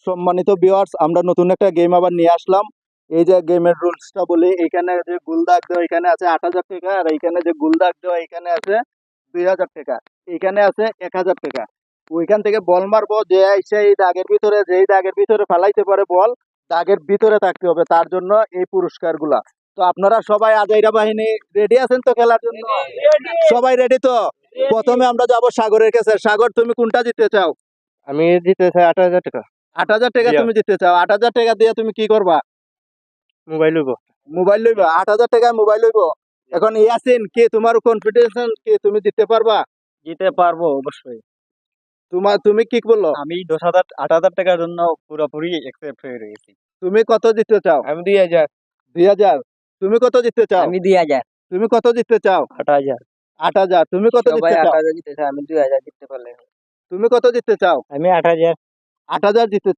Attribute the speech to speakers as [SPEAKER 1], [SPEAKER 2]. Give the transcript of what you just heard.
[SPEAKER 1] সম্মানিত ভিউয়ার্স, আমরা নতুন একটা গেম আবার নিয়ে আসলাম। এই যে গেমের রুলসটা বলি, এখানে যে গোল দাগ দেওয়া এখানে আছে ৮,০০০ টাকা, আর এখানে যে গোল দাগ দেওয়া এখানে আছে ২,০০০ টাকা, এখানে আছে ১,০০০ টাকা। ওইখান থেকে বল মারবো, যে আইসে এই দাগের ভিতরে, যেই দাগের ভিতরে ফেলাইতে পারে বল, দাগের ভিতরে থাকতে হবে, তার জন্য এই পুরস্কারগুলা। তো আপনারা সবাই আজাইরা বাহিনী রেডি আছেন তো খেলার জন্য? সবাই রেডি তো? প্রথমে আমরা যাব সাগরের কাছে। সাগর, তুমি কোনটা জিততে চাও?
[SPEAKER 2] আমি দিতে চাই ৮,০০০ টাকা।
[SPEAKER 1] ৮,০০০ টাকা
[SPEAKER 2] জি।
[SPEAKER 1] তুমি জিততে চাও? ৮,০০০ টাকা দিয়ে তুমি কি করবা?
[SPEAKER 2] মোবাইল লইব।
[SPEAKER 1] মোবাইল লইবা? ৮,০০০ টাকায় মোবাইল লইব? এখন ইয়াসিন, কি তোমার কনফিডেন্স কি তুমি জিততে পারবা?
[SPEAKER 2] দিতে পারবো অবশ্যই।
[SPEAKER 1] তুমি কি বললো?
[SPEAKER 2] আমি ১০,০০০ ৮,০০০ টাকার জন্য পুরোপুরি একসেপ্ট হয়ে রয়েছি।
[SPEAKER 1] তুমি কত জিততে চাও?
[SPEAKER 2] আমি ২,০০০।
[SPEAKER 1] ২,০০০? তুমি কত জিততে চাও?
[SPEAKER 2] আমি ২,০০০।
[SPEAKER 1] তুমি কত জিততে চাও?
[SPEAKER 2] ৮,০০০।
[SPEAKER 1] ৮,০০০? তুমি কত
[SPEAKER 2] সবাই
[SPEAKER 1] জিততে চাও?
[SPEAKER 2] ৮,০০০ জিতে চায়, আমি ২,০০০ জিততে পারলে।
[SPEAKER 1] তুমি কত জিততে চাও?
[SPEAKER 2] আমি ৮,০০০।
[SPEAKER 1] ৮,০০০ জিততে